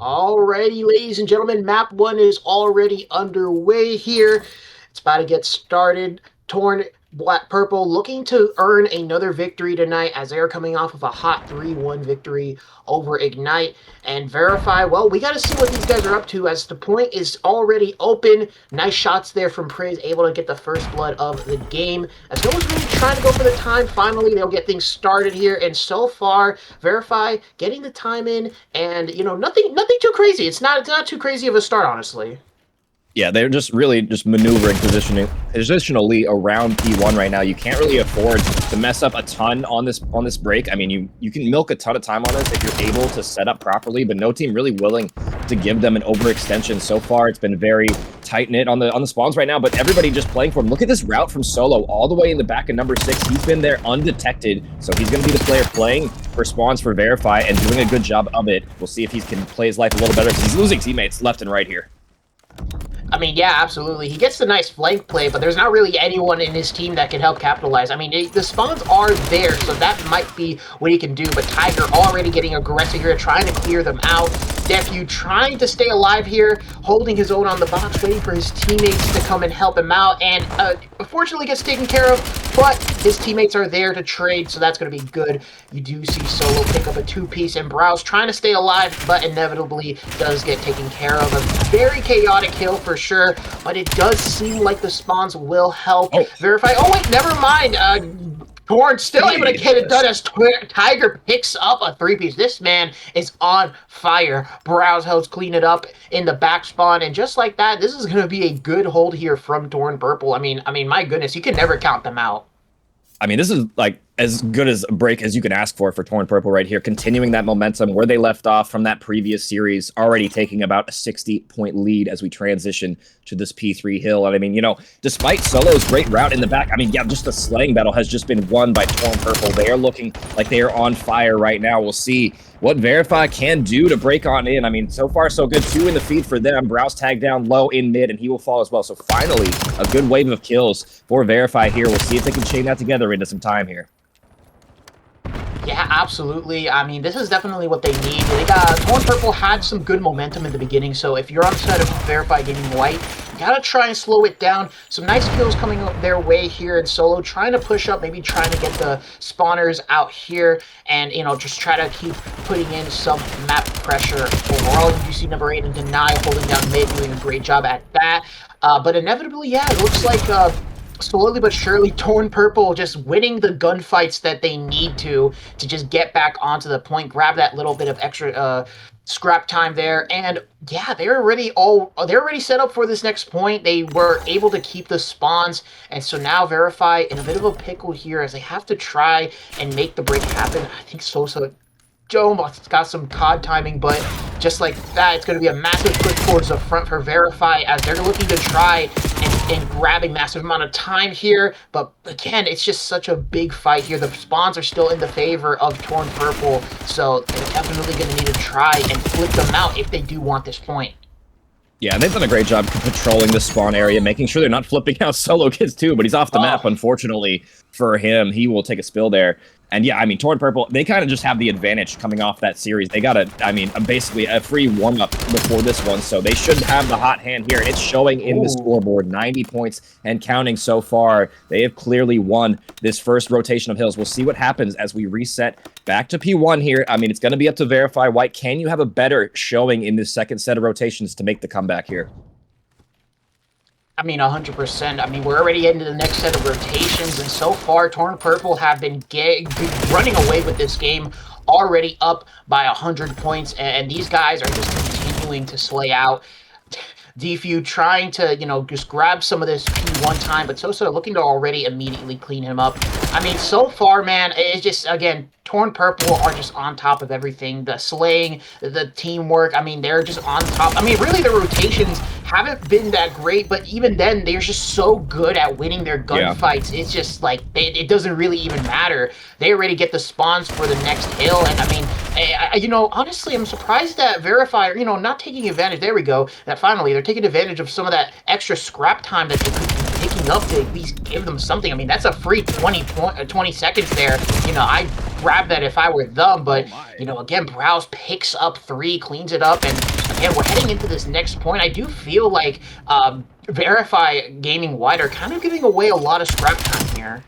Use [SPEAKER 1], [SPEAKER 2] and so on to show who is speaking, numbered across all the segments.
[SPEAKER 1] Alrighty, ladies and gentlemen, map one is already underway here. It's about to get started. Torn Black Purple looking to earn another victory tonight as they're coming off of a hot 3-1 victory over Ignite. And Verify, well, we got to see what these guys are up to as the point is already open. Nice shots there from Priz, able to get the first blood of the game. As no one's really trying to go for the time, finally they'll get things started here. And so far, Verify getting the time in, and nothing too crazy. It's not too crazy of a start, honestly.
[SPEAKER 2] Yeah, they're just really just maneuvering positionally around P1 right now. You can't really afford to mess up a ton on this break. I mean, you can milk a ton of time on this if you're able to set up properly, but no team really willing to give them an overextension so far. It's been very tight-knit on the spawns right now, but everybody just playing for him. Look at this route from Solo all the way in the back of number 6. He's been there undetected, so he's going to be the player playing for spawns for Verify and doing a good job of it. We'll see if he can play his life a little better because he's losing teammates left and right here.
[SPEAKER 1] I mean, yeah, absolutely. He gets the nice flank play, but there's not really anyone in his team that can help capitalize. I mean, the spawns are there, so that might be what he can do, but Tiger already getting aggressive here, trying to clear them out. Defu trying to stay alive here, holding his own on the box, waiting for his teammates to come and help him out, and unfortunately gets taken care of, but his teammates are there to trade, so that's going to be good. You do see Solo pick up a two-piece, and Browse trying to stay alive, but inevitably does get taken care of. A very chaotic kill for sure, but it does seem like the spawns will help Verify. Oh, wait, never mind. Torn still able to get it done as Tiger picks up a three-piece. This man is on fire. Browse helps clean it up in the back spawn, and just like that, this is going to be a good hold here from Torn Purple. I mean, my goodness, you can never count them out.
[SPEAKER 2] I mean, this is like as good as a break as you can ask for Torn Purple right here, continuing that momentum where they left off from that previous series, already taking about a 60-point lead as we transition to this P3 hill. And I mean, despite Solo's great route in the back, I mean, yeah, just the slaying battle has just been won by Torn Purple. They are looking like they are on fire right now. We'll see what Verify can do to break on in. I mean, so far so good. 2 in the feed for them. Browse tagged down low in mid, and he will fall as well. So finally, a good wave of kills for Verify here. We'll see if they can chain that together into some time here.
[SPEAKER 1] Yeah, absolutely. I mean, this is definitely what they need. They got Torn Purple had some good momentum in the beginning, so if you're on the side of Verify getting white, you gotta try and slow it down. Some nice kills coming up their way here in Solo, trying to push up, maybe trying to get the spawners out here, and just try to keep putting in some map pressure. Overall, you see number 8 in Deny holding down mid, doing a great job at that. But inevitably, yeah, it looks like slowly but surely, Torn Purple just winning the gunfights that they need to just get back onto the point, grab that little bit of extra scrap time there, and yeah, they're already set up for this next point. They were able to keep the spawns, and so now Verify in a bit of a pickle here as they have to try and make the break happen. I think Sosa almost got some COD timing, but just like that, it's going to be a massive push towards the front for Verify as they're looking to try and grabbing massive amount of time here. But again, it's just such a big fight here. The spawns are still in the favor of Torn Purple, so they're definitely going to need to try and flip them out if they do want this point.
[SPEAKER 2] Yeah, they've done a great job patrolling the spawn area, making sure they're not flipping out Solo kids too, but he's off the map, unfortunately for him. He will take a spill there. And yeah, I mean, Torn Purple, they kind of just have the advantage coming off that series. They got basically a free warm-up before this one, so they should have the hot hand here. It's showing in the scoreboard, 90 points and counting so far. They have clearly won this first rotation of hills. We'll see what happens as we reset back to P1 here. I mean, it's going to be up to Verify. White, can you have a better showing in this second set of rotations to make the comeback here?
[SPEAKER 1] I mean, 100%. I mean, we're already into the next set of rotations, and so far, Torn Purple have been running away with this game, already up by 100 points, and these guys are just continuing to slay out. Defu trying to, just grab some of this P1 time, but Sosa looking to already immediately clean him up. I mean, so far, man, it's just, again, Torn Purple are just on top of everything. The slaying, the teamwork, I mean, they're just on top. I mean, really, the rotations haven't been that great, but even then, they're just so good at winning their gunfights. It's just like, it doesn't really even matter. They already get the spawns for the next hill, and I mean, honestly, I'm surprised that Verify, not taking advantage. There we go. That finally, they're taking advantage of some of that extra scrap time that they could be taking stepping up to at least give them something. I mean, that's a free 20 seconds there. I grab that if I were them, but, again, Browse picks up 3, cleans it up, and again, we're heading into this next point. I do feel like Veriphy Gaming White are kind of giving away a lot of scrap time here.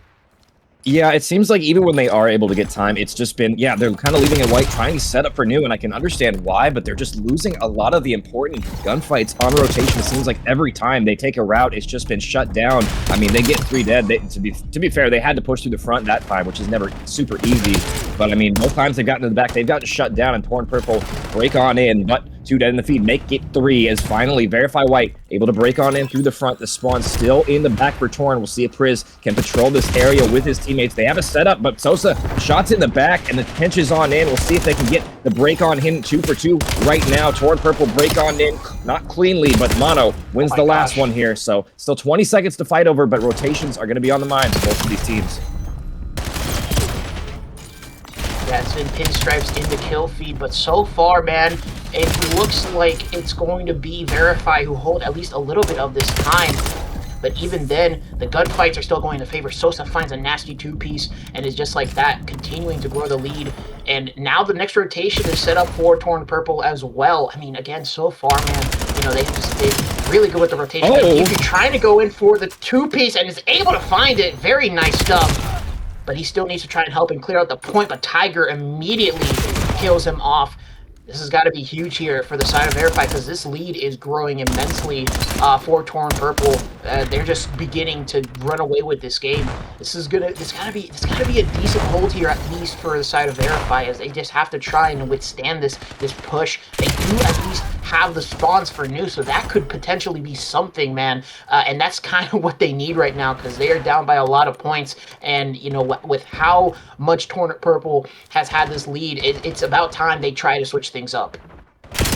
[SPEAKER 2] Yeah, it seems like even when they are able to get time, it's just been, they're kind of leaving it white, trying to set up for new, and I can understand why, but they're just losing a lot of the important gunfights on rotation. It seems like every time they take a route, it's just been shut down. I mean, they get 3 dead. To be fair, they had to push through the front that time, which is never super easy, but I mean, both times they've gotten to the back, they've gotten shut down, and Torn Purple break on in, but 2 dead in the feed, make it 3 as finally Veriphy White able to break on in through the front. The spawn still in the back for Torn. We'll see if Priz can patrol this area with his teammates. They have a setup, but Sosa shots in the back and the pinch is on in. We'll see if they can get the break on him 2 for 2 right now. Torn Purple break on in, not cleanly, but Mono wins the last one here. So still 20 seconds to fight over, but rotations are going to be on the minds of both of these teams.
[SPEAKER 1] Yeah, it's been pinstripes in the kill feed, but so far, man, it looks like it's going to be Veriphy who hold at least a little bit of this time. But even then, the gunfights are still going in favor. Sosa finds a nasty 2-piece and is just like that, continuing to grow the lead. And now the next rotation is set up for Torn Purple as well. I mean, again, so far, man, they're really good with the rotation. If you're trying to go in for the 2-piece and is able to find it, very nice stuff. But he still needs to try and help him clear out the point, but Tiger immediately kills him off. This has got to be huge here for the side of Veriphy because this lead is growing immensely for Torn Purple. They're just beginning to run away with this game. It's gotta be a decent hold here at least for the side of Veriphy, as they just have to try and withstand this push. They do at least have the spawns for new, so that could potentially be something, man. And that's kind of what they need right now because they are down by a lot of points. And with how much Torn Purple has had this lead, it's about time they try to switch things up.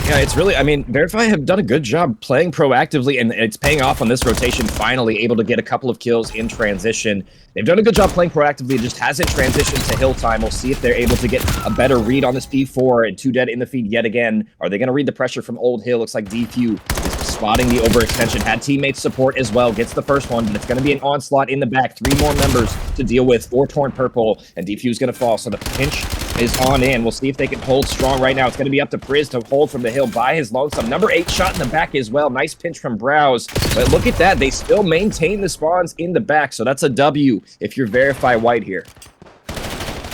[SPEAKER 2] Yeah, it's really, I mean, Veriphy have done a good job playing proactively, and it's paying off on this rotation, finally able to get a couple of kills in transition. They've done a good job playing proactively, it just hasn't transitioned to hill time. We'll see if they're able to get a better read on this P4, and 2 dead in the feed yet again. Are they going to read the pressure from Old Hill? Looks like Defew is spotting the overextension, had teammates support as well, gets the first one, but it's going to be an onslaught in the back. 3 more members to deal with for Torn Purple, and Defew's going to fall, so the pinch is on in. We'll see if they can hold strong right now. It's going to be up to Priz to hold from the hill by his lonesome. Number 8 shot in the back as well. Nice pinch from Browse. But look at that. They still maintain the spawns in the back. So that's a W if you're Veriphy White here.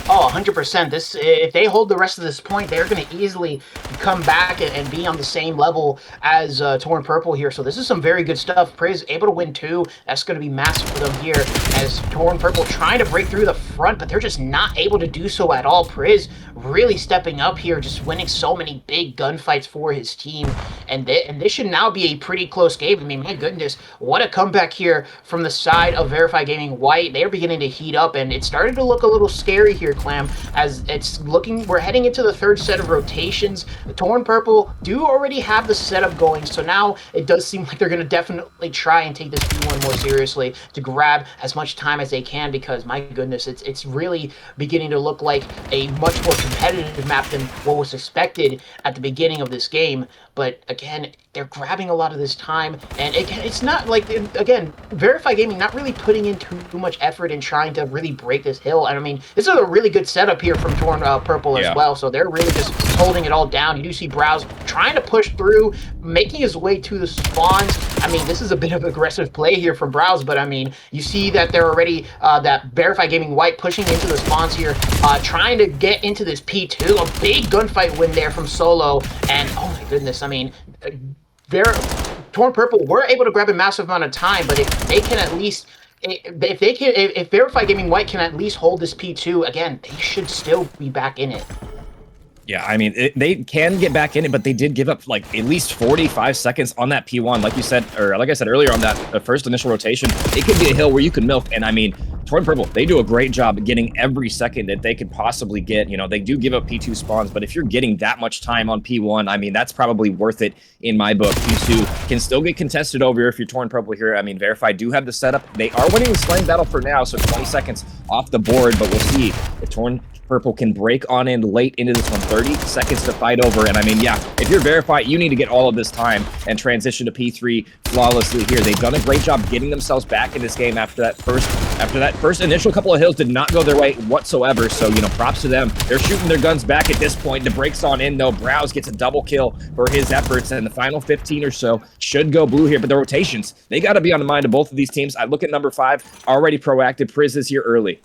[SPEAKER 1] Oh, 100%. If they hold the rest of this point, they're going to easily come back and be on the same level as Torn Purple here. So this is some very good stuff. Priz able to win 2. That's going to be massive for them here, as Torn Purple trying to break through the front, but they're just not able to do so at all. Priz really stepping up here, just winning so many big gunfights for his team. And this should now be a pretty close game. I mean, my goodness, what a comeback here from the side of Veriphy Gaming White. They're beginning to heat up, and it started to look a little scary here, Clam, as we're heading into the 3rd set of rotations. The Torn Purple do already have the setup going, so now it does seem like they're going to definitely try and take this P1 more seriously to grab as much time as they can, because my goodness, it's really beginning to look like a much more competitive map than what was expected at the beginning of this game. But again, they're grabbing a lot of this time, and it's not like, again, Veriphy Gaming not really putting in too much effort in trying to really break this hill. And I mean, this is a really good setup here from Torn Purple as well, so they're really just holding it all down. You do see Browse trying to push through, making his way to the spawns. I mean, this is a bit of aggressive play here from Browse, but I mean, you see that they're already, that Veriphy Gaming White pushing into the spawns here, trying to get into this P2. A big gunfight win there from Solo, and oh my goodness, I mean, Torn Purple were able to grab a massive amount of time, but if they can at least, if Veriphy Gaming White can at least hold this P2, again, they should still be back in it.
[SPEAKER 2] Yeah, I mean, they can get back in it, but they did give up like at least 45 seconds on that P1. Like you said, or like I said earlier on that first initial rotation, it could be a hill where you could milk. And I mean, Torn Purple, they do a great job getting every second that they could possibly get. You know, they do give up P2 spawns, but if you're getting that much time on P1, I mean, that's probably worth it in my book. P2 can still get contested over here if you're Torn Purple here. I mean, Veriphy do have the setup. They are winning the slaying battle for now, so 20 seconds off the board, but we'll see if Torn Purple can break on in late into this one. 30 seconds to fight over, and I mean, yeah, if you're Veriphy, you need to get all of this time and transition to P3 flawlessly here. They've done a great job getting themselves back in this game after that first initial couple of hills did not go their way whatsoever. So, you know, props to them. They're shooting their guns back at this point. The breaks on in, though. Browse gets a double kill for his efforts, and the final 15 or so should go blue here. But the rotations, they got to be on the mind of both of these teams. I look at number 5, already proactive. Priz is here early.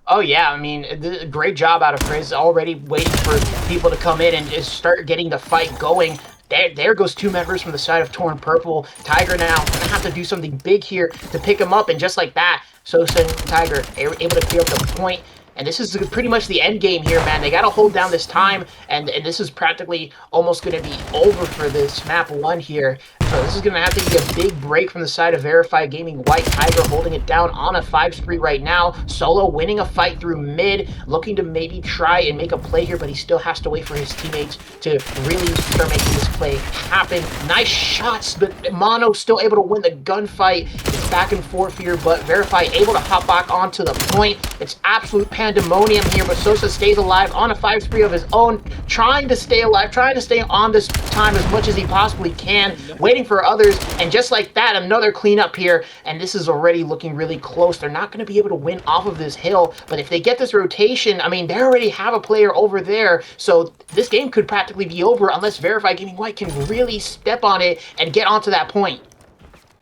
[SPEAKER 1] Oh yeah, I mean, great job out of Frizz, already waiting for people to come in and just start getting the fight going. There goes 2 members from the side of Torn Purple. Tiger now gonna have to do something big here to pick him up, and just like that, Sosa and Tiger are able to clear up the point. And this is pretty much the end game here, man. They got to hold down this time, and this is practically almost going to be over for this map 1 here. So this is going to have to be a big break from the side of Veriphy Gaming. White Tiger holding it down on a 5-3 right now. Solo winning a fight through mid, looking to maybe try and make a play here, but he still has to wait for his teammates to really start making this play happen. Nice shots, but Mono still able to win the gunfight. It's back and forth here, but Veriphy able to hop back onto the point. It's absolute pandemonium here, but Sosa stays alive on a 5-3 of his own, trying to stay alive, trying to stay on this time as much as he possibly can, waiting for others, and just like that, another cleanup here, and this is already looking really close. They're not going to be able to win off of this hill, but if they get this rotation, I mean, they already have a player over there, so this game could practically be over unless Veriphy Gaming White can really step on it and get onto that point.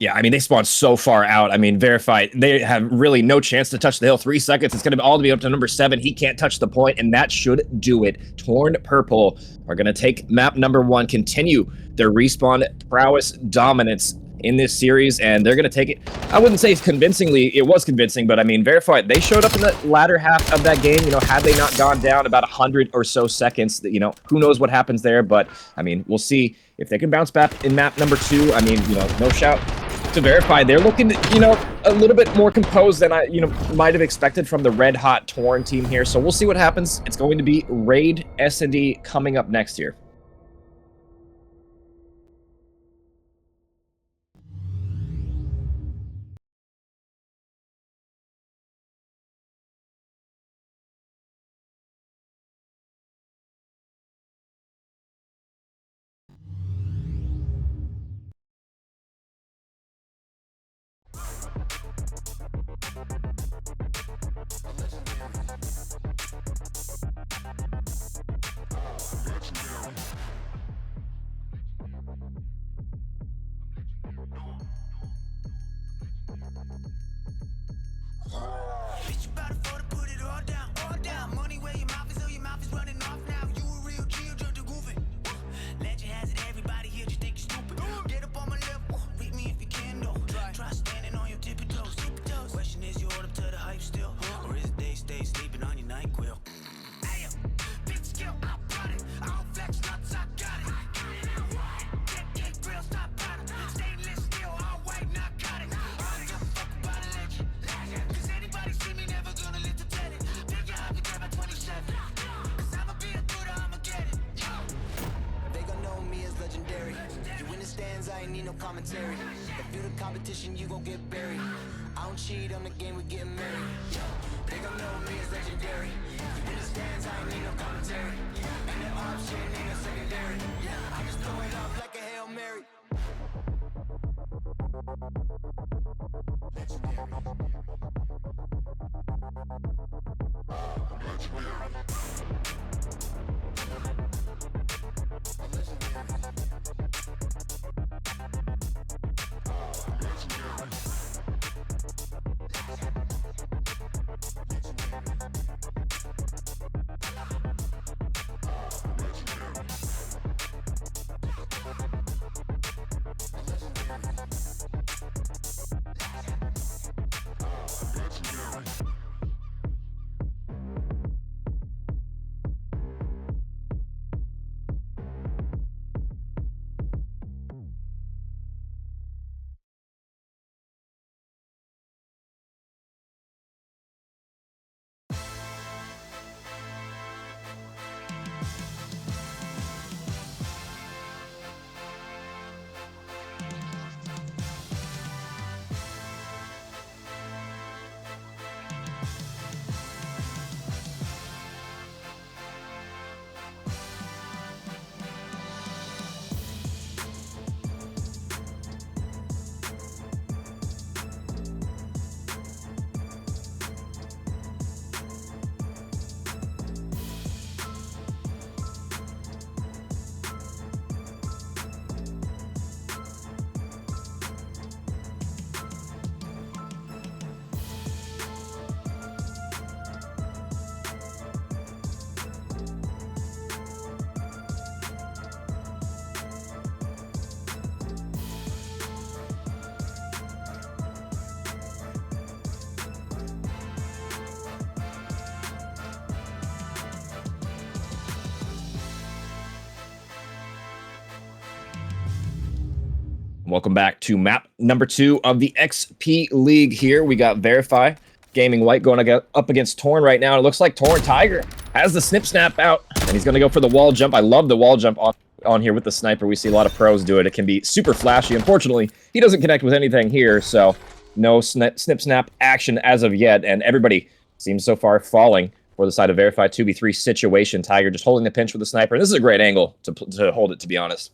[SPEAKER 2] Yeah, I mean, they spawned so far out. I mean, Veriphy, they have really no chance to touch the hill. 3 seconds. It's going to all to be up to number 7. He can't touch the point, and that should do it. Torn Purple are going to take map number 1, continue their respawn prowess dominance in this series, and they're going to take it. I wouldn't say convincingly. It was convincing, but I mean, Veriphy, they showed up in the latter half of that game. You know, had they not gone down about 100 or so seconds, you know, who knows what happens there, but I mean, we'll see if they can bounce back in map number 2. I mean, you know, no shout to Veriphy. They're looking, you know, a little bit more composed than I, you know, might have expected from the red hot Torn team here. So we'll see what happens. It's going to be Raid S&D coming up next year.
[SPEAKER 3] Bitch, you bout to fall to put it all down, all down. Money where your mouth is, or your mouth is running off now. You a real G, you drunk to goofy. Legend has it, everybody here just think you stupid. Get up on my level, read me if you can, though. Try standing on your tippy toes. Question is, you hold up to the hype still, or is it they stay sleeping on your NyQuil? Damn, bitch, skill, I brought it. I don't flex nuts, I got it. Get grill, stop powder. Stainless steel, all white, not got it. I don't give a fuck about a legend. Cause anybody see me, never gonna live to tell it. Pick your up, grab my 27. Cause I'ma be a dude, I'ma get it. They gon' know me as legendary. You in the stands, I ain't need no commentary. If you the competition, you gon' get buried. I don't cheat on the game, we getting married. They gon' know me as legendary. You in the stands, I ain't need no commentary. And the option ain't no secondary. I just throw it up like a Hail Mary. Legendary.
[SPEAKER 2] Welcome back to map number 2 of the XP League here. We got Veriphy, Gaming White going up against Torn right now. It looks like Torn Tiger has the snip snap out, and he's going to go for the wall jump. I love the wall jump on here with the sniper. We see a lot of pros do it. It can be super flashy. Unfortunately, he doesn't connect with anything here, so no snip snap action as of yet, and everybody seems so far falling for the side of Veriphy 2v3 situation. Tiger just holding the pinch with the sniper. This is a great angle to hold it, to be honest.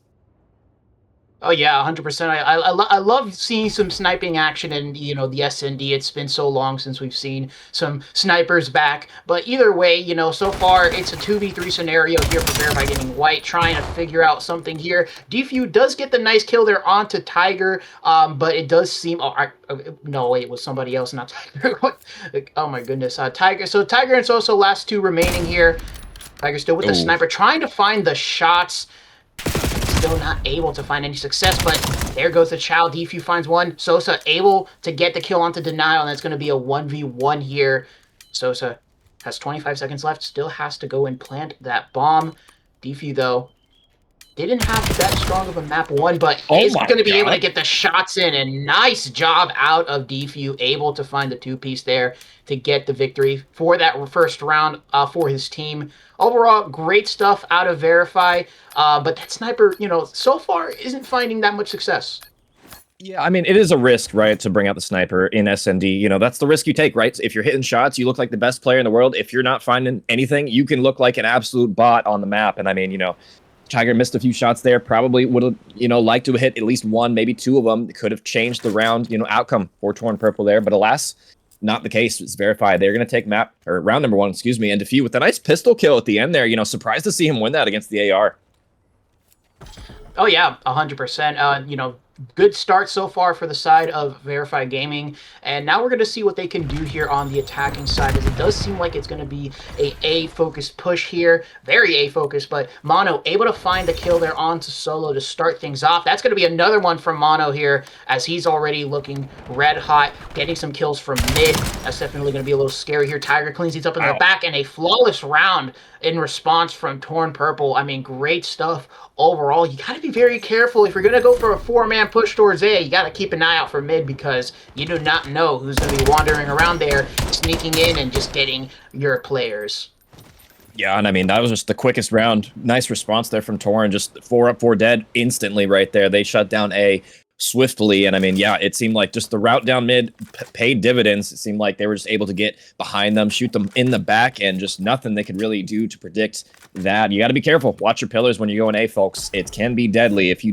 [SPEAKER 1] Oh yeah, 100%. I love seeing some sniping action in, you know, the SND. It's been so long since we've seen some snipers back. But either way, you know, so far it's a 2v3 scenario here for Veriphy Gaming White, trying to figure out something here. Defu does get the nice kill there onto Tiger, but it does seem... no, wait, it was somebody else, not Tiger. Oh my goodness. Tiger. So Tiger and Sosa, last two remaining here. Tiger still with the sniper, trying to find the shots. Still not able to find any success, but there goes the Chow. Defu finds one. Sosa able to get the kill onto Denial, and that's going to be a 1v1 here. Sosa has 25 seconds left, still has to go and plant that bomb. Defu, though, didn't have that strong of a map one, but is going to be able to get the shots in, and nice job out of Defu, able to find the two-piece there to get the victory for that first round for his team. Overall, great stuff out of Veriphy, but that sniper, you know, so far isn't finding that much success.
[SPEAKER 2] Yeah, I mean, it is a risk, right, to bring out the sniper in SND. You know, that's the risk you take, right? If you're hitting shots, you look like the best player in the world. If you're not finding anything, you can look like an absolute bot on the map. And I mean, you know, Tiger missed a few shots there. Probably would have, you know, liked to have hit at least one, maybe two of them. It could have changed the round, you know, outcome for Torn Purple there. But alas, not the case. It's Verified. They're going to take round number 1, excuse me, and Defeat with a nice pistol kill at the end there. You know, surprised to see him win that against the AR.
[SPEAKER 1] Oh yeah, 100%. You know, good start so far for the side of Veriphy Gaming, and now we're going to see what they can do here on the attacking side, as it does seem like it's going to be a A-focused push here, very A-focused, but Mono able to find the kill there onto Solo to start things off. That's going to be another one from Mono here, as he's already looking red hot, getting some kills from mid. That's definitely going to be a little scary here. Tiger cleans these up in the back, and a flawless round in response from Torn Purple. I mean, great stuff overall. You got to be very careful if you're going to go for a 4-man push towards A. You got to keep an eye out for mid, because you do not know who's going to be wandering around there, sneaking in and just getting your players.
[SPEAKER 2] Yeah, and I mean, that was just the quickest round. Nice response there from Torn. Just 4 up, 4 dead instantly right there. They shut down A swiftly, and I mean, yeah, it seemed like just the route down mid paid dividends. It seemed like they were just able to get behind them, shoot them in the back, and just nothing they could really do to predict that. You got to be careful. Watch your pillars when you're going A, folks. It can be deadly if you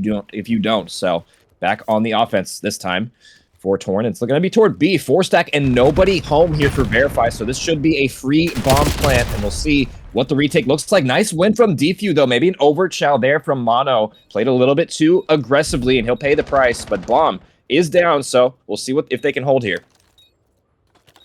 [SPEAKER 2] don't. So back on the offense this time for Torn. It's going to be toward B, 4-stack, and nobody home here for Verify. So this should be a free bomb plant, and we'll see what the retake looks like. Nice win from Defu, though. Maybe an overchow there from Mono. Played a little bit too aggressively, and he'll pay the price. But bomb is down, so we'll see if they can hold here.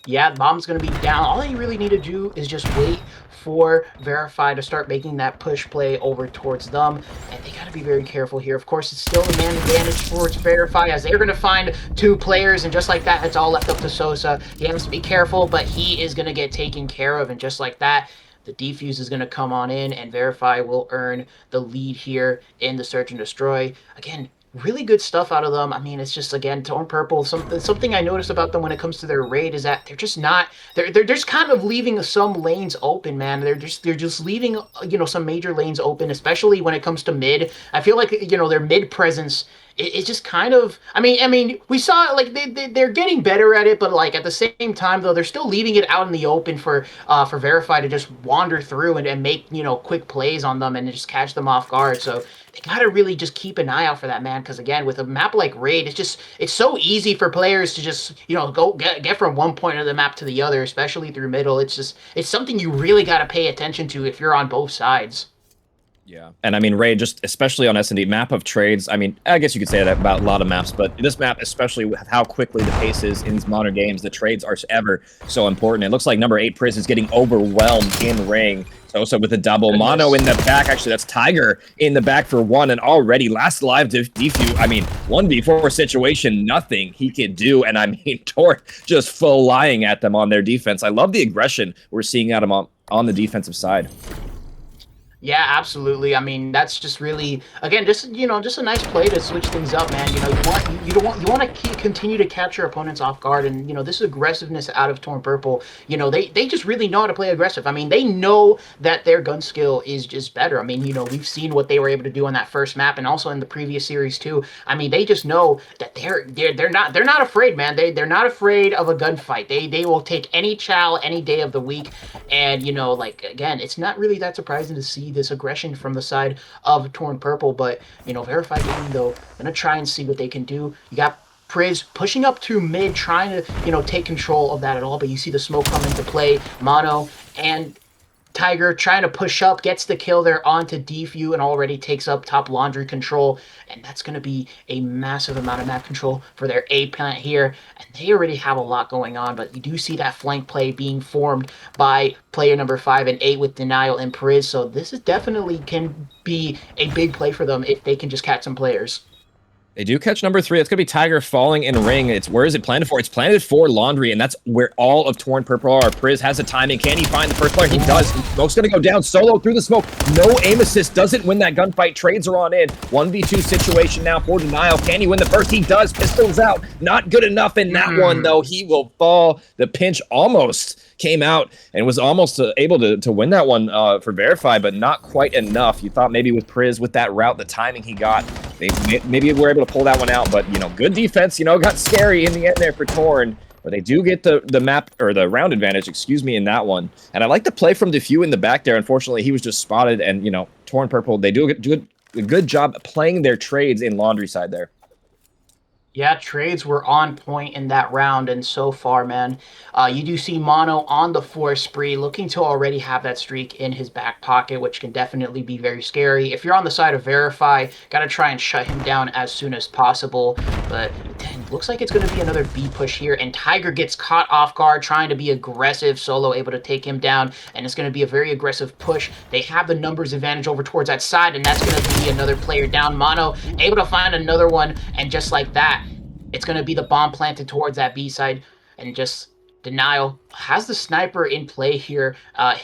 [SPEAKER 1] Yeah, bomb's going to be down. All you really need to do is just wait for Verify to start making that push play over towards them, and they got to be very careful here. Of course, it's still a man advantage towards Verify, as they're going to find 2 players, and just like that, it's all left up to Sosa. He has to be careful, but he is going to get taken care of, and just like that, the defuse is going to come on in, and Verify will earn the lead here in the Search and Destroy. Again, really good stuff out of them. I mean, it's just, again, Torn Purple, something I notice about them when it comes to their raid is that they're just not, they're just kind of leaving some lanes open, man. They're just leaving, you know, some major lanes open, especially when it comes to mid. I feel like, you know, their mid presence, it's just kind of, I mean, we saw, like, they're getting better at it, but, like, at the same time, though, they're still leaving it out in the open for Verify to just wander through and make, you know, quick plays on them and just catch them off guard. So they gotta really just keep an eye out for that, man, because, again, with a map like Raid, it's so easy for players to just, you know, go get from one point of the map to the other, especially through middle. It's something you really gotta pay attention to if you're on both sides.
[SPEAKER 2] Yeah, and I mean, Raid, just especially on S&D, map of trades, I mean, I guess you could say that about a lot of maps, but this map, especially with how quickly the pace is in these modern games, the trades are ever so important. It looks like number 8 Priz is getting overwhelmed in ring. Sosa with a double. Goodness. Mono in the back. Actually, that's Tiger in the back for 1, and already last live Defu, I mean, 1v4 situation, nothing he could do, and I mean, Torque just flying at them on their defense. I love the aggression we're seeing out of them on the defensive side.
[SPEAKER 1] Yeah, absolutely. I mean, that's just really, again, just just a nice play to switch things up, man. You want to continue to catch your opponents off guard, and this aggressiveness out of Torn Purple. They just really know how to play aggressive. I mean, they know that their gun skill is just better. I mean, we've seen what they were able to do on that first map, and also in the previous series too. I mean, they just know that they're not afraid, man. They're not afraid of a gunfight. They will take any chow any day of the week, and like again, it's not really that surprising to see this aggression from the side of Torn Purple. But Verify Gaming though gonna try and see what they can do. You got Priz pushing up to mid, trying to take control of that at all. But you see the smoke come into play. Mono and Tiger trying to push up, gets the kill there onto Defu and already takes up top laundry control. And that's going to be a massive amount of map control for their A plant here. And they already have a lot going on, but you do see that flank play being formed by player number 5 and 8 with Denial and Priz. So this is definitely can be a big play for them if they can just catch some players.
[SPEAKER 2] They do catch number 3. It's going to be Tiger falling in ring. Where is it planted for? It's planted for Laundry, and that's where all of Torn Purple are. Priz has the timing. Can he find the first player? He does. Smoke's going to go down solo through the smoke. No aim assist. Doesn't win that gunfight. Trades are on in. 1v2 situation now for Denial. Can he win the first? He does. Pistols out. Not good enough in that one, though. He will fall. The pinch almost came out and was almost able to win that one for Verify, but not quite enough. You thought maybe with Priz, with that route, the timing he got, maybe we're able to pull that one out, but good defense, got scary in the end there for Torn, but they do get the map or the round advantage, excuse me, in that one. And I like the play from Defu in the back there. Unfortunately, he was just spotted, and Torn Purple, they do a good job playing their trades in Laundry side there.
[SPEAKER 1] Yeah, trades were on point in that round, and so far, man, you do see Mono on the 4 spree, looking to already have that streak in his back pocket, which can definitely be very scary. If you're on the side of Verify, gotta try and shut him down as soon as possible, but dang, looks like it's gonna be another B push here, and Tiger gets caught off guard, trying to be aggressive, Solo able to take him down, and it's gonna be a very aggressive push. They have the numbers advantage over towards that side, and that's gonna be another player down. Mono able to find another one, and just like that, it's going to be the bomb planted towards that B side, and just Denial has the sniper in play here.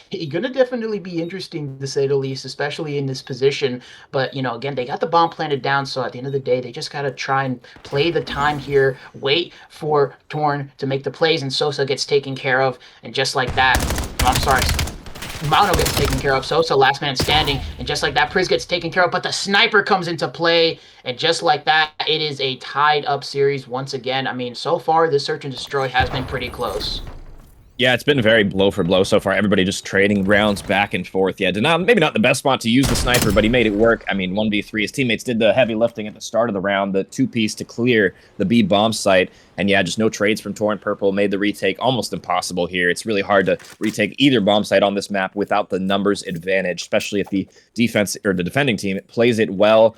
[SPEAKER 1] It's going to definitely be interesting, to say the least, especially in this position. But, again, they got the bomb planted down, so at the end of the day, they just got to try and play the time here, wait for Torn to make the plays, and Sosa gets taken care of, and just like that, I'm sorry, Mono gets taken care of, Sosa last man standing, and just like that, Priz gets taken care of, but the sniper comes into play, and just like that, it is a tied up series once again. I mean, so far, this search and destroy has been pretty close.
[SPEAKER 2] Yeah, it's been very blow for blow so far. Everybody just trading rounds back and forth. Yeah, Denial, maybe not the best spot to use the sniper, but he made it work. I mean, 1v3, his teammates did the heavy lifting at the start of the round, the 2-piece to clear the B bomb site. And yeah, just no trades from Torn Purple made the retake almost impossible here. It's really hard to retake either bomb site on this map without the numbers advantage, especially if the defense or the defending team plays it well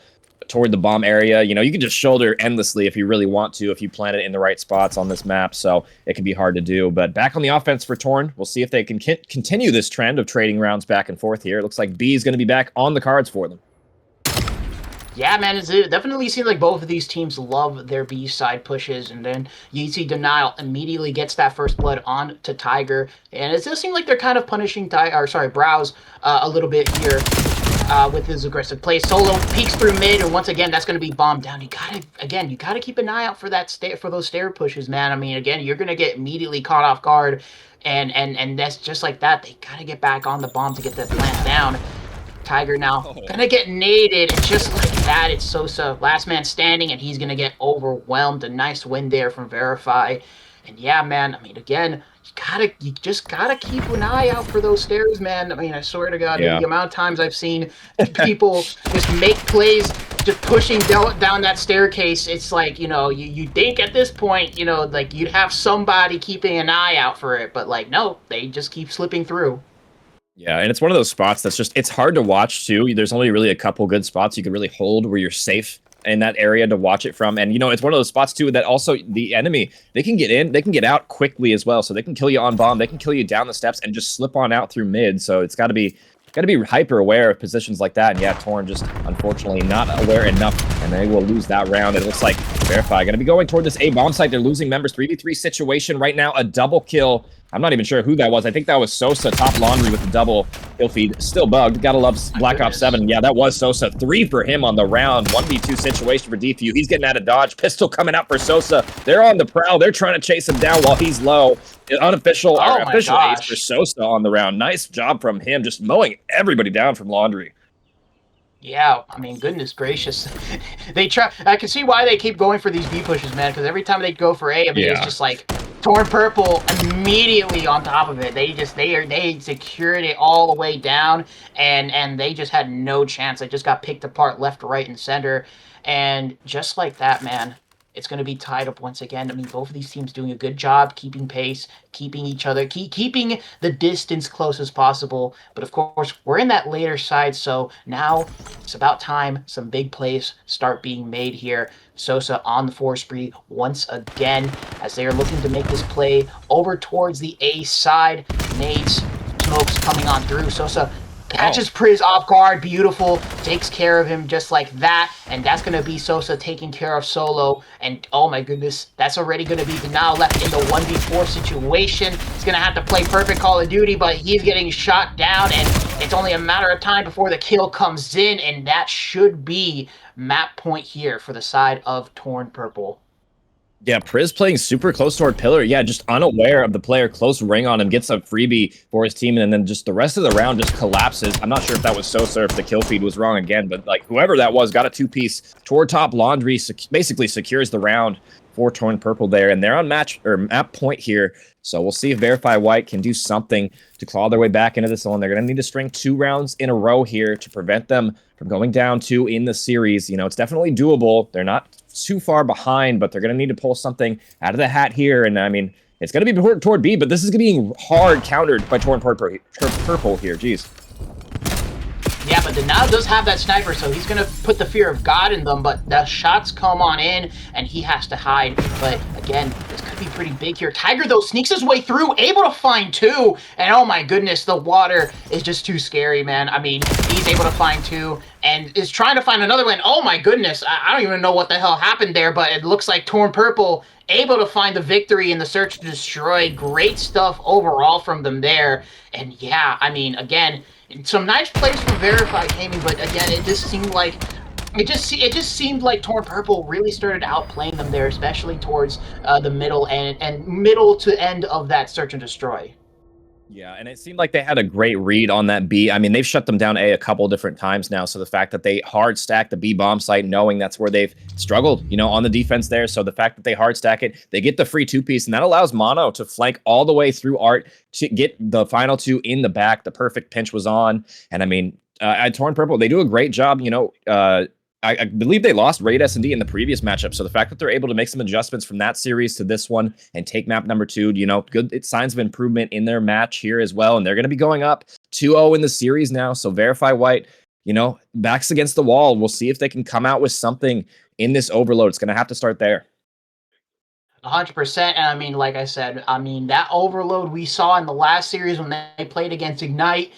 [SPEAKER 2] toward the bomb area. You can just shoulder endlessly if you really want to, if you plant it in the right spots on this map, so it can be hard to do. But back on the offense for Torn, we'll see if they can continue this trend of trading rounds back and forth here. It looks like B is going to be back on the cards for them.
[SPEAKER 1] Yeah, man, it definitely seems like both of these teams love their B side pushes, and then you see Denial immediately gets that first blood on to Tiger, and it does seem like they're kind of punishing Browse a little bit here. With his aggressive play. Solo peeks through mid, and once again, that's going to be bombed down. You gotta keep an eye out for those stair pushes, man. I mean, again, you're going to get immediately caught off guard, and that's just like that. They gotta get back on the bomb to get that plant down. Tiger now gonna get naded, and just like that, it's Sosa, last man standing, and he's gonna get overwhelmed. A nice win there from Verify. And yeah, man, I mean, again, you just gotta keep an eye out for those stairs, man. I mean, I swear to God, the amount of times I've seen people just make plays, just pushing down that staircase. It's like, you think at this point, like you'd have somebody keeping an eye out for it, but like, no, they just keep slipping through.
[SPEAKER 2] Yeah, and it's one of those spots that's just, it's hard to watch too. There's only really a couple good spots you can really hold where you're safe in that area to watch it from. And it's one of those spots too that also the enemy, they can get in, they can get out quickly as well, so they can kill you on bomb, they can kill you down the steps and just slip on out through mid. So it's got to be hyper aware of positions like that. And yeah, Torn just unfortunately not aware enough, and they will lose that round. It looks like Verify going to be going toward this A bomb site. They're losing members. 3v3 situation right now. A double kill. I'm not even sure who that was. I think that was Sosa, top laundry with the double kill feed. Still bugged. Gotta love Black Ops 7. Yeah, that was Sosa. 3 for him on the round. 1v2 situation for Defew. He's getting out of dodge. Pistol coming out for Sosa. They're on the prowl. They're trying to chase him down while he's low. Unofficial or official ace for Sosa on the round. Nice job from him, just mowing everybody down from laundry.
[SPEAKER 1] Yeah, I mean, goodness gracious. They try. I can see why they keep going for these B pushes, man, because every time they go for A, I mean, it's just like Torn Purple immediately on top of it. They secured it all the way down, and they just had no chance. They just got picked apart left, right, and center. And just like that, man, it's going to be tied up once again. I mean, both of these teams doing a good job keeping pace, keeping each other, keeping the distance close as possible. But of course, we're in that later side, so now it's about time some big plays start being made here. Sosa on the 4 spree once again as they are looking to make this play over towards the A side. Nades, smokes coming on through. Sosa catches Priz off guard, beautiful, takes care of him just like that, and that's going to be Sosa taking care of Solo, and oh my goodness, that's already going to be now left in the 1v4 situation. He's going to have to play perfect Call of Duty, but he's getting shot down, and it's only a matter of time before the kill comes in, and that should be map point here for the side of Torn Purple.
[SPEAKER 2] Yeah, Priz playing super close toward Pillar. Yeah, just unaware of the player, close ring on him, gets a freebie for his team, and then just the rest of the round just collapses. I'm not sure if that was Sosa or if the kill feed was wrong again, but like whoever that was got a 2-piece toward top laundry, basically secures the round for Torn Purple there, and they're on map point here. So we'll see if Verify White can do something to claw their way back into this one. They're going to need to string 2 rounds in a row here to prevent them from going down 2 in the series. You know, it's definitely doable. They're not too far behind, but they're going to need to pull something out of the hat here. And I mean, it's going to be toward B, but this is going to be hard countered by Torn Purple here. Jeez.
[SPEAKER 1] Yeah, but Denao does have that sniper, so he's going to put the fear of God in them, but the shots come on in, and he has to hide. But again, this could be pretty big here. Tiger, though, sneaks his way through, able to find 2, and oh my goodness, the water is just too scary, man. I mean, he's able to find 2, and is trying to find another one. Oh my goodness, I don't even know what the hell happened there, but it looks like Torn Purple able to find the victory in the search to destroy. Great stuff overall from them there. And yeah, I mean, again, some nice plays from Verify Gaming, but again, it just seemed like seemed like Torn Purple really started outplaying them there, especially towards the middle and middle to end of that search and destroy.
[SPEAKER 2] Yeah, and it seemed like they had a great read on that B. I mean, they've shut them down A couple different times now. So the fact that they hard stack the B bomb site, knowing that's where they've struggled, you know, on the defense there. So the fact that they hard stack it, they get the free 2-piece, and that allows Mono to flank all the way through Art to get the final 2 in the back. The perfect pinch was on. And I mean, at Torn Purple, they do a great job, you know, I believe they lost Raid S&D in the previous matchup, so the fact that they're able to make some adjustments from that series to this one and take map number 2, you know, good signs of improvement in their match here as well, and they're going to be going up 2-0 in the series now, so Verify White, you know, backs against the wall. We'll see if they can come out with something in this overload. It's going to have to start there.
[SPEAKER 1] 100%, and I mean, like I said, I mean, that overload we saw in the last series when they played against Ignite,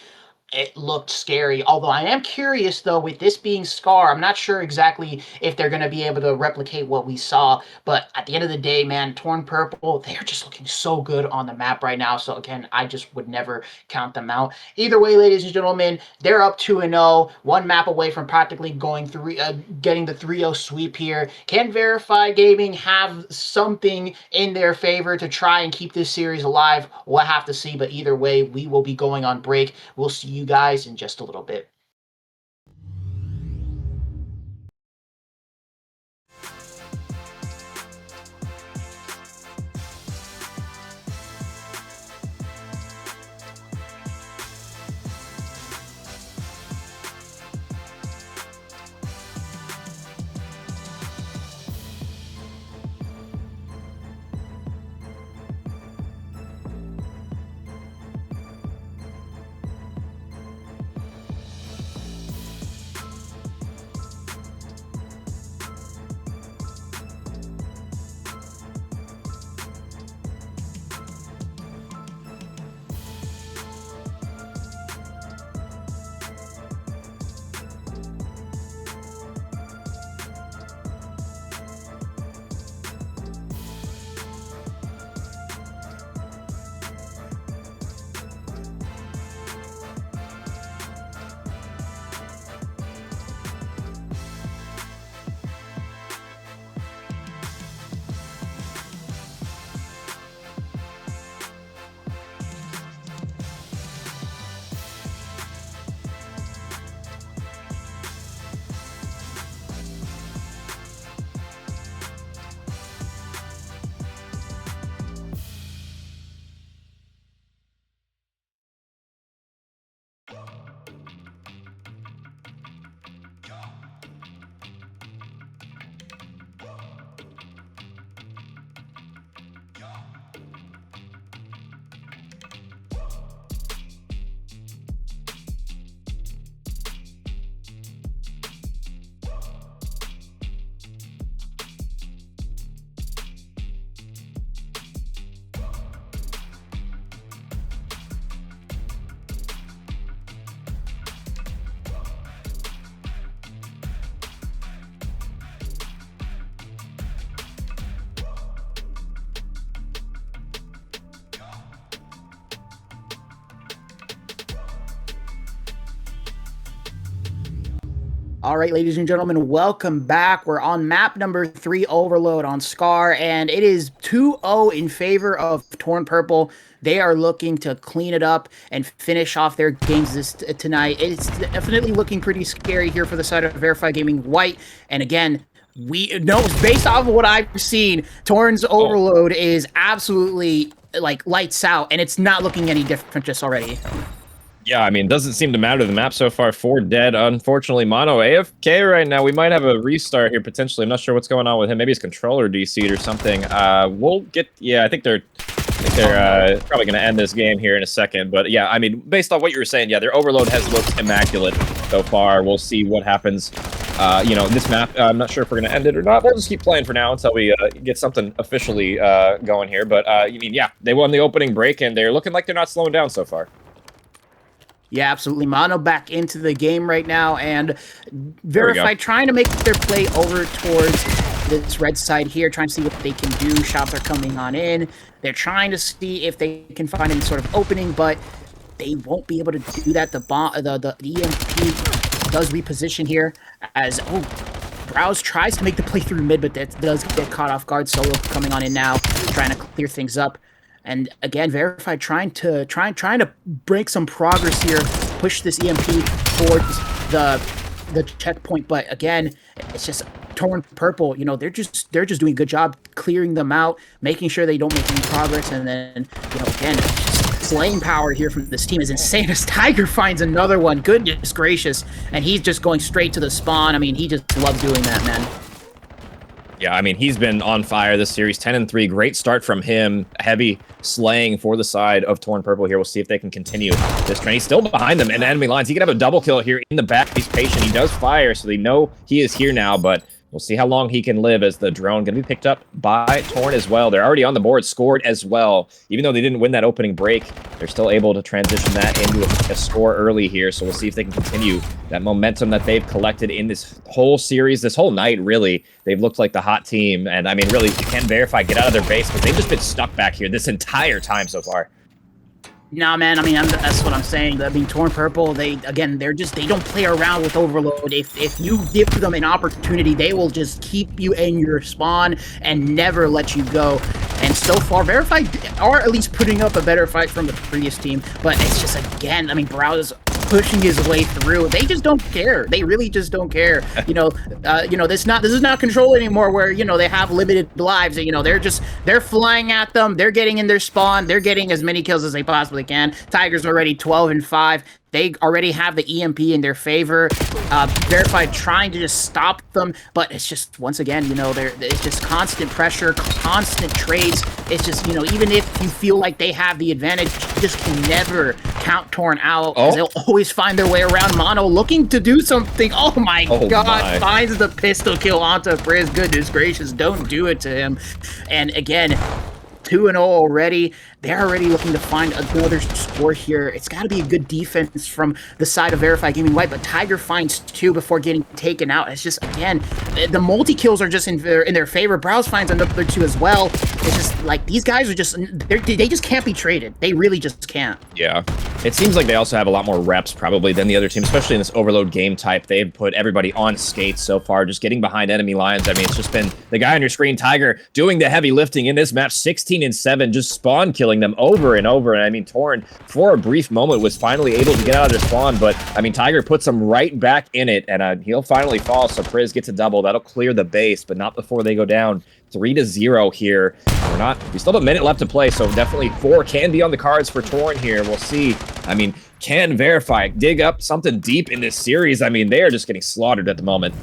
[SPEAKER 1] it looked scary. Although I am curious, though, with this being Scar, I'm not sure exactly if they're going to be able to replicate what we saw. But at the end of the day, man, Torn Purple, they're just looking so good on the map right now. So, again, I just would never count them out. Either way, ladies and gentlemen, they're up 2-0, 1 map away from practically going through, getting the 3-0 sweep here. Can Verify Gaming have something in their favor to try and keep this series alive? We'll have to see. But either way, we will be going on break. We'll see you guys in just a little bit. All right, ladies and gentlemen, welcome back. We're on map number 3, Overload on Scar, and it is 2-0 in favor of Torn Purple. They are looking to clean it up and finish off their games tonight. It's definitely looking pretty scary here for the side of Verify Gaming White. And again, we know based off of what I've seen, Torn's Overload is absolutely like lights out, and it's not looking any different just already.
[SPEAKER 2] Yeah, I mean, it doesn't seem to matter. The map so far, 4 dead. Unfortunately, Mono AFK right now. We might have a restart here, potentially. I'm not sure what's going on with him. Maybe his controller DC'd or something. We'll get... Yeah, I think they're probably going to end this game here in a second. But yeah, I mean, based on what you were saying, yeah, their overload has looked immaculate so far. We'll see what happens. This map, I'm not sure if we're going to end it or not. We'll just keep playing for now until we get something officially going here. But, I mean, yeah, they won the opening break, and they're looking like they're not slowing down so far.
[SPEAKER 1] Yeah, absolutely. Mono back into the game right now, and Verify trying to make their play over towards this red side here, trying to see what they can do. Shots are coming on in. They're trying to see if they can find any sort of opening, but they won't be able to do that. The EMP does reposition here as, Browse tries to make the play through mid, but that does get caught off guard. Solo coming on in now, trying to clear things up. And again, Verify trying to break some progress here, push this EMP towards the checkpoint. But again, it's just Torn Purple. You know, they're just doing a good job clearing them out, making sure they don't make any progress. And then, again, just slaying power here from this team is insane. As Tiger finds another one, goodness gracious, and he's just going straight to the spawn. I mean, he just loves doing that, man.
[SPEAKER 2] Yeah, I mean, he's been on fire this series. 10-3, great start from him. Heavy slaying for the side of Torn Purple here. We'll see if they can continue this trend. He's still behind them in the enemy lines. He can have a double kill here in the back. He's patient. He does fire, so they know he is here now, but we'll see how long he can live as the drone going to be picked up by Torn as well. They're already on the board, scored as well. Even though they didn't win that opening break, they're still able to transition that into a score early here. So we'll see if they can continue that momentum that they've collected in this whole series, this whole night, really. They've looked like the hot team. And, I mean, really, you can Verify, get out of their base, but they've just been stuck back here this entire time so far.
[SPEAKER 1] Nah, man. I mean, that's what I'm saying. I mean, Torn Purple. They don't play around with overload. If you give them an opportunity, they will just keep you in your spawn and never let you go. And so far, Verify are at least putting up a better fight from the previous team. But it's just, again, I mean, Browse pushing his way through. They just don't care. They really just don't care. This is not Control anymore, where they have limited lives. They're flying at them. They're getting in their spawn. They're getting as many kills as they possibly can. Tiger's already 12-5. They already have the EMP in their favor. Verify trying to just stop them, but it's just, once again, it's just constant pressure, constant trades. It's just, even if you feel like they have the advantage, you just can never count Torn out. They'll always find their way around. Mono looking to do something. Oh my God, finds the pistol kill onto Frizz. Goodness gracious, don't do it to him. And again, 2-0 already. They're already looking to find another score here. It's got to be a good defense from the side of Verify Gaming White, but Tiger finds 2 before getting taken out. It's just, again, the multi-kills are just in their favor. Browse finds another 2 as well. It's just, like, these guys are just, they just can't be traded. They really just can't.
[SPEAKER 2] Yeah. It seems like they also have a lot more reps, probably, than the other team, especially in this overload game type. They've put everybody on skates so far, just getting behind enemy lines. I mean, it's just been the guy on your screen, Tiger, doing the heavy lifting in this match, 16-7, just spawn killing them over and over. And I mean, Torn, for a brief moment, was finally able to get out of their spawn, but I mean, Tiger puts them right back in it, and he'll finally fall, so Priz gets a double. That'll clear the base, but not before they go down 3-0 here. We still have a minute left to play, so definitely 4 can be on the cards for Torn here. We'll see. I mean, can Verify dig up something deep in this series? I mean, they are just getting slaughtered at the moment.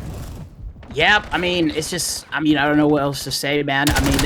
[SPEAKER 1] Yeah, I mean, it's just, I don't know what else to say, man. I mean,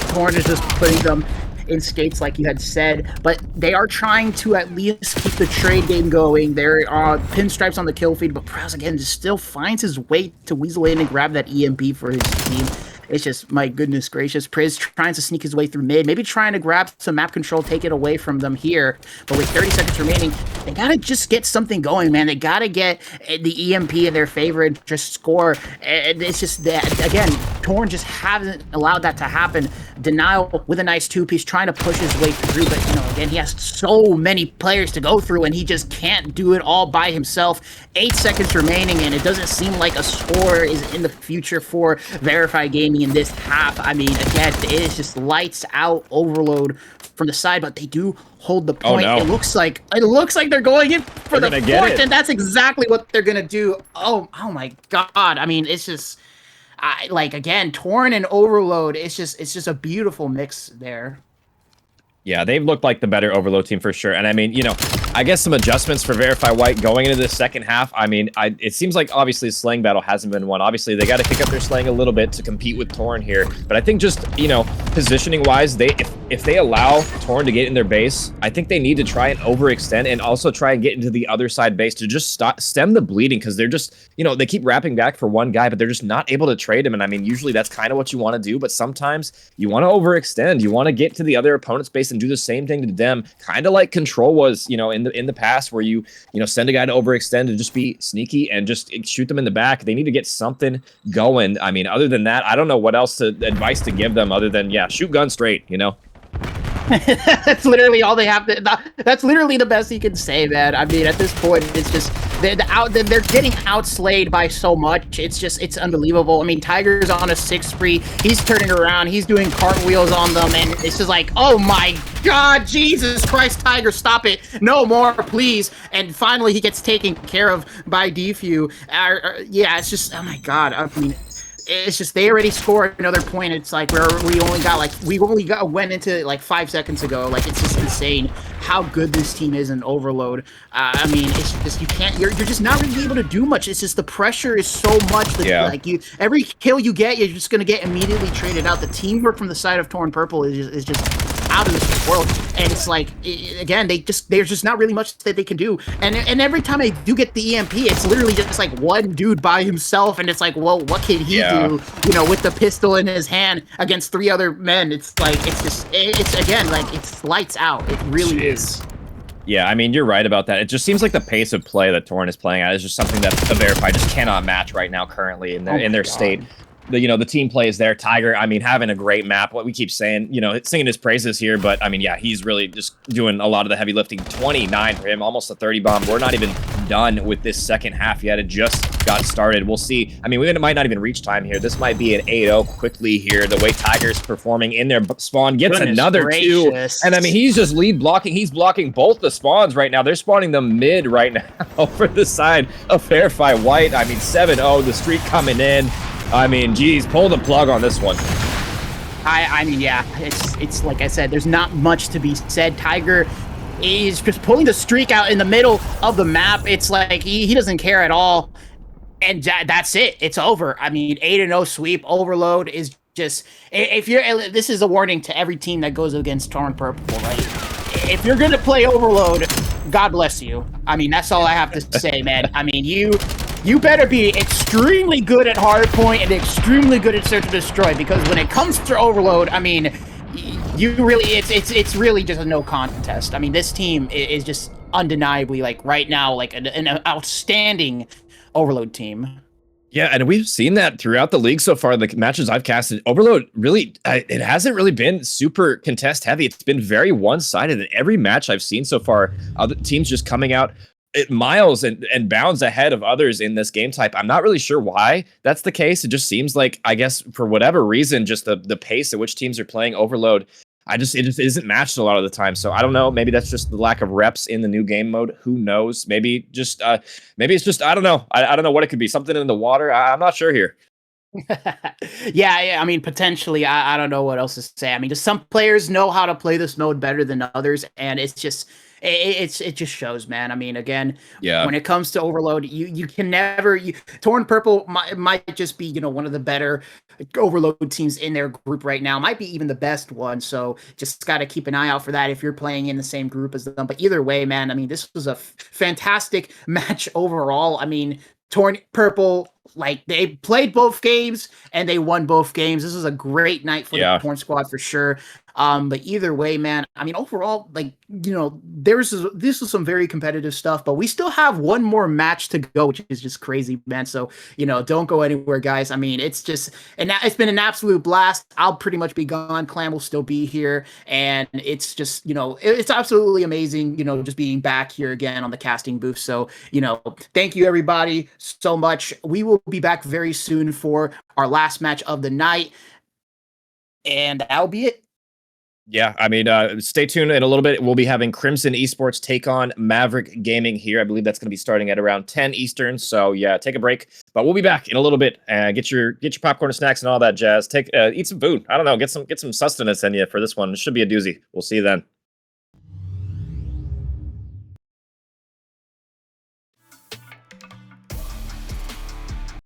[SPEAKER 1] Torn is just putting them in skates, like you had said, but they are trying to at least keep the trade game going. There are pinstripes on the kill feed, but Prowse, again, just still finds his way to weasel in and grab that EMP for his team. it's just, my goodness gracious. Priz trying to sneak his way through mid, maybe trying to grab some map control, take it away from them here. But with 30 seconds remaining, they gotta just get something going, man. They gotta get the EMP in their favor and just score. And it's just that, again, Torn just hasn't allowed that to happen. Denial with a nice two-piece, trying to push his way through, but again, he has so many players to go through, and he just can't do it all by himself. 8 seconds remaining, and it doesn't seem like a score is in the future for Verify Gaming in this half. I mean, again, it is just lights out overload from the side, but they do hold the point.
[SPEAKER 2] Oh, no.
[SPEAKER 1] It looks like they're going in for
[SPEAKER 2] They're
[SPEAKER 1] the
[SPEAKER 2] gonna get
[SPEAKER 1] fourth,
[SPEAKER 2] it.
[SPEAKER 1] and that's exactly what they're gonna do. Oh my god! I mean, it's just, again, Torn and Overload. It's just a beautiful mix there.
[SPEAKER 2] Yeah, they've looked like the better Overload team for sure. And I mean, I guess some adjustments for Verify White going into the second half. I mean, it seems like obviously slaying battle hasn't been won. Obviously, they got to kick up their slaying a little bit to compete with Torn here. But I think just, positioning wise, if they allow Torn to get in their base, I think they need to try and overextend and also try and get into the other side base to just stem the bleeding, because they're just, they keep wrapping back for one guy, but they're just not able to trade him. And I mean, usually that's kind of what you want to do, but sometimes you want to overextend. You want to get to the other opponent's base and do the same thing to them, kind of like Control was, in the past, where you send a guy to overextend and just be sneaky and just shoot them in the back. They need to get something going. I mean, other than that, I don't know what else advice to give them other than, yeah, shoot guns straight,
[SPEAKER 1] That's literally all they have to. That's literally the best you can say, man. I mean, at this point, it's just they're getting outslayed by so much. It's unbelievable. I mean, Tiger's on a 6 spree. He's turning around. He's doing cartwheels on them, and it's just like, oh my god, Jesus Christ, Tiger, stop it! No more, please. And finally, he gets taken care of by Defu. Yeah, it's just, oh my god. I mean, it's just, they already scored another point. It's like we only went into like 5 seconds ago. Like, it's just insane how good this team is in Overload. I mean, it's just, you're just not really able to do much. It's just the pressure is so much that like every kill you get, you're just gonna get immediately traded out. The teamwork from the side of Torn Purple is just out of this world. And it's like, again, there's just not really much that they can do. And every time they do get the EMP, it's literally just like one dude by himself, and it's like, well, what can he do, with the pistol in his hand against 3 other men? It's like, it's again, like, it's lights out. It really is.
[SPEAKER 2] Yeah, I mean, you're right about that. It just seems like the pace of play that Torn is playing at is just something that the Verify just cannot match right now currently in their state. The team play is there. Tiger, I mean, having a great map. What we keep saying, singing his praises here, but I mean, yeah, he's really just doing a lot of the heavy lifting. 29 for him, almost a 30 bomb. We're not even done with this second half yet. It just got started. We'll see. I mean, we might not even reach time here. This might be an 8-0 quickly here. The way Tiger's performing in their spawn, gets another 2. And I mean, he's just lead blocking. He's blocking both the spawns right now. They're spawning them mid right now for the side of Verify White. I mean, 7-0, the streak coming in. I mean, geez, pull the plug on this one.
[SPEAKER 1] I mean, yeah, it's like I said, there's not much to be said. Tiger is just pulling the streak out in the middle of the map. It's like he doesn't care at all, and that's it. It's over. I mean, 8-0 sweep. Overload is just, this is a warning to every team that goes against Torn Purple, right? If you're gonna play Overload, God bless you. I mean, that's all I have to say, man. I mean, you better be extremely good at hardpoint and extremely good at search and destroy, because when it comes to Overload, I mean, it's really just a no contest. I mean, this team is just undeniably, like, right now, like an outstanding Overload team.
[SPEAKER 2] Yeah, and we've seen that throughout the league so far. The matches I've casted, Overload really, it hasn't really been super contest heavy. It's been very one-sided in every match I've seen so far. Other teams just coming out miles and bounds ahead of others in this game type. I'm not really sure why that's the case. It just seems like, I guess, for whatever reason, just the pace at which teams are playing Overload, it just isn't matched a lot of the time. So I don't know. Maybe that's just the lack of reps in the new game mode. Who knows? Maybe it's just, I don't know. I don't know what it could be. Something in the water. I'm not sure here.
[SPEAKER 1] Yeah, I mean, potentially. I don't know what else to say. I mean, just some players know how to play this mode better than others, and it's just, it just shows, man. I mean, again,
[SPEAKER 2] Yeah.
[SPEAKER 1] when it comes to Overload, you can never. Torn Purple might just be one of the better Overload teams in their group right now. Might be even the best one. So just got to keep an eye out for that if you're playing in the same group as them. But either way, man, I mean, this was a fantastic match overall. I mean, Torn Purple, like, they played both games and they won both games. This is a great night for the Torn squad for sure. But either way, man, I mean, overall, like, this was some very competitive stuff, but we still have one more match to go, which is just crazy, man. So, don't go anywhere, guys. I mean, it's been an absolute blast. I'll pretty much be gone. Clan will still be here. And it's just, it's absolutely amazing, just being back here again on the casting booth. So, thank you everybody so much. We will be back very soon for our last match of the night. And that'll be it.
[SPEAKER 2] Yeah, I mean, stay tuned in a little bit. We'll be having Crimson Esports take on Maverick Gaming here. I believe that's going to be starting at around 10 Eastern. So yeah, take a break. But we'll be back in a little bit. Get your popcorn and snacks and all that jazz. Eat some food. I don't know. Get some sustenance in you for this one. It should be a doozy. We'll see you then.